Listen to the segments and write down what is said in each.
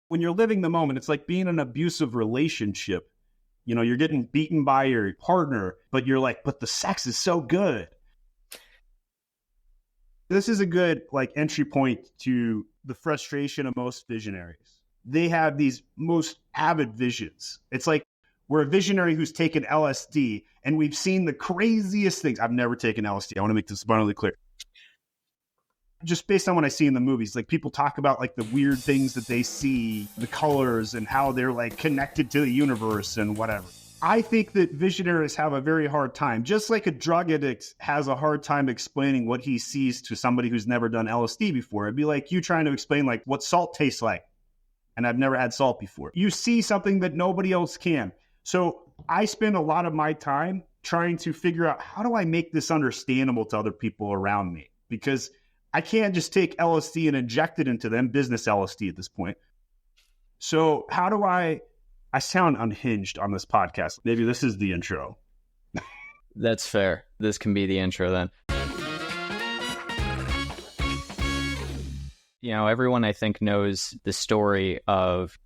When you're living the moment, it's like being in an abusive relationship. You know, you're getting beaten by your partner, but you're like, but the sex is so good. This is a good entry point to the frustration of most visionaries. They have these most avid visions. It's like we're a visionary who's taken LSD and we've seen the craziest things. I've never taken LSD. I want to make this abundantly clear. Just based on what I see in the movies, like people talk about like the weird things that they see, the colors and how they're like connected to the universe and whatever. I think that visionaries have a very hard time, just like a drug addict has a hard time explaining what he sees to somebody who's never done LSD before. It'd be like you trying to explain like what salt tastes like. And I've never had salt before. You see something that nobody else can. So I spend a lot of my time trying to figure out how do I make this understandable to other people around me? Because I can't just take LSD and inject it into them, business LSD at this point. So how do I sound unhinged on this podcast. Maybe this is the intro. That's fair. This can be the intro then. You know, everyone I think knows the story of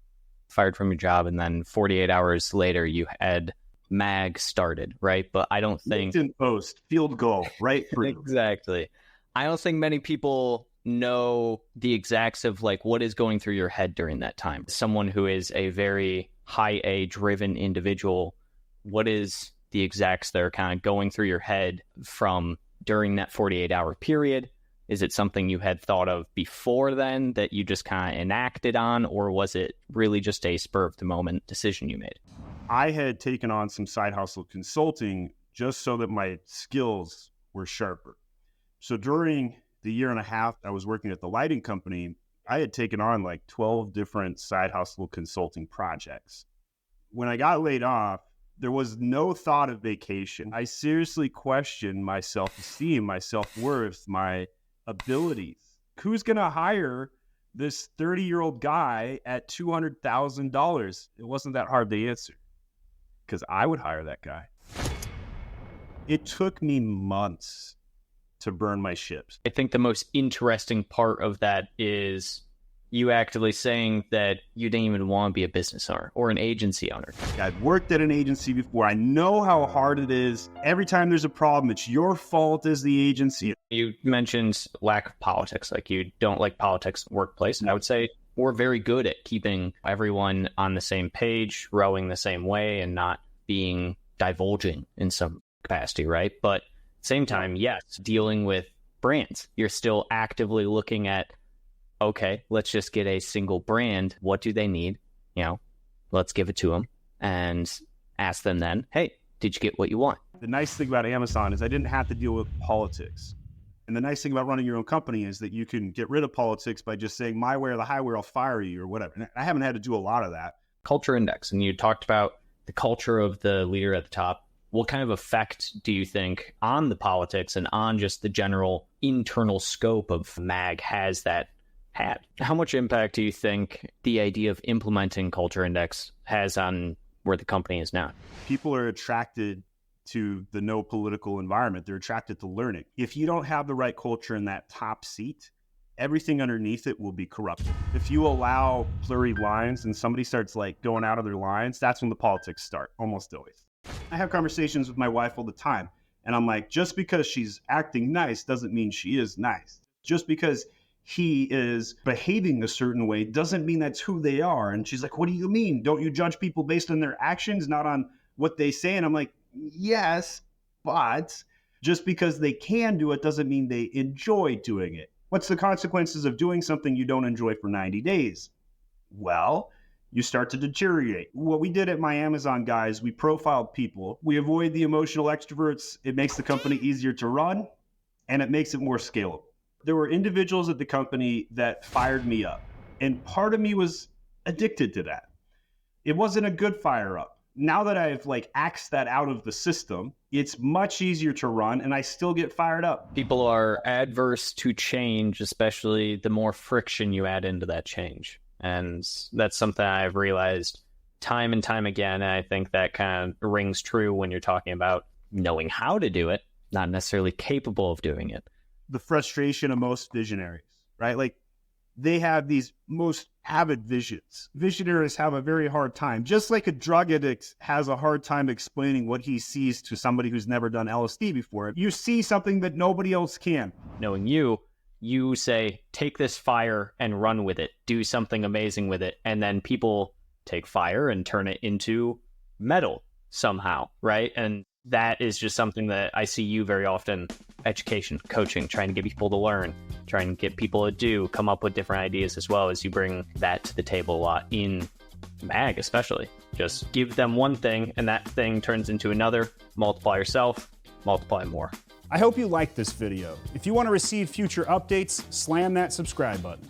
fired from your job and then 48 hours later you had MAG started, right? But I don't think... LinkedIn post, field goal, right? Exactly. I don't think many people know the exacts of like what is going through your head during that time. Someone who is a very high A driven individual, what is the exacts that are kind of going through your head from during that 48-hour period? Is it something you had thought of before then that you just kind of enacted on, or was it really just a spur of the moment decision you made? I had taken on some side hustle consulting just so that my skills were sharper. So during the year and a half I was working at the lighting company, I had taken on like 12 different side hustle consulting projects. When I got laid off, there was no thought of vacation. I seriously questioned my self-esteem, my self-worth, my abilities. Who's going to hire this 30-year-old guy at $200,000? It wasn't that hard to answer because I would hire that guy. It took me months to burn my ships. I think the most interesting part of that is you actively saying that you didn't even want to be a business owner or an agency owner. I've worked at an agency before. I know how hard it is. Every time there's a problem, it's your fault as the agency. You mentioned lack of politics, like you don't like politics in the workplace. And I would say we're very good at keeping everyone on the same page, rowing the same way, and not being divulging in some capacity, right? But same time, yes, dealing with brands. You're still actively looking at, okay, let's just get a single brand. What do they need? You know, let's give it to them and ask them then, hey, did you get what you want? The nice thing about Amazon is I didn't have to deal with politics. And the nice thing about running your own company is that you can get rid of politics by just saying my way or the highway, I'll fire you or whatever. And I haven't had to do a lot of that. Culture index. And you talked about the culture of the leader at the top. What kind of effect do you think on the politics and on just the general internal scope of MAG has that had? How much impact do you think the idea of implementing culture index has on where the company is now? People are attracted to the no political environment. They're attracted to learning. If you don't have the right culture in that top seat, everything underneath it will be corrupted. If you allow blurry lines and somebody starts like going out of their lines, that's when the politics start, almost always. I have conversations with my wife all the time, and I'm like, just because she's acting nice doesn't mean she is nice. Just because he is behaving a certain way doesn't mean that's who they are. And she's like, what do you mean? Don't you judge people based on their actions, not on what they say? And I'm like, yes, but just because they can do it doesn't mean they enjoy doing it. What's the consequences of doing something you don't enjoy for 90 days? Well, you start to deteriorate. What we did at my Amazon guys, we profiled people. We avoid the emotional extroverts. It makes the company easier to run, and it makes it more scalable. There were individuals at the company that fired me up, and part of me was addicted to that. It wasn't a good fire up. Now that I've axed that out of the system, it's much easier to run, and I still get fired up. People are adverse to change, especially the more friction you add into that change. And that's something I've realized time and time again. And I think that kind of rings true when you're talking about knowing how to do it, not necessarily capable of doing it. The frustration of most visionaries, right? they have these most avid visions. Visionaries have a very hard time, just like a drug addict has a hard time explaining what he sees to somebody who's never done LSD before. You see something that nobody else can. Knowing you say, take this fire and run with it, do something amazing with it. And then people take fire and turn it into metal somehow, right? And that is just something that I see you very often, education, coaching, trying to get people to learn, trying to get people to come up with different ideas, as well as you bring that to the table a lot in MAG, especially. Just give them one thing and that thing turns into another. Multiply yourself, multiply more. I hope you liked this video. If you want to receive future updates, slam that subscribe button.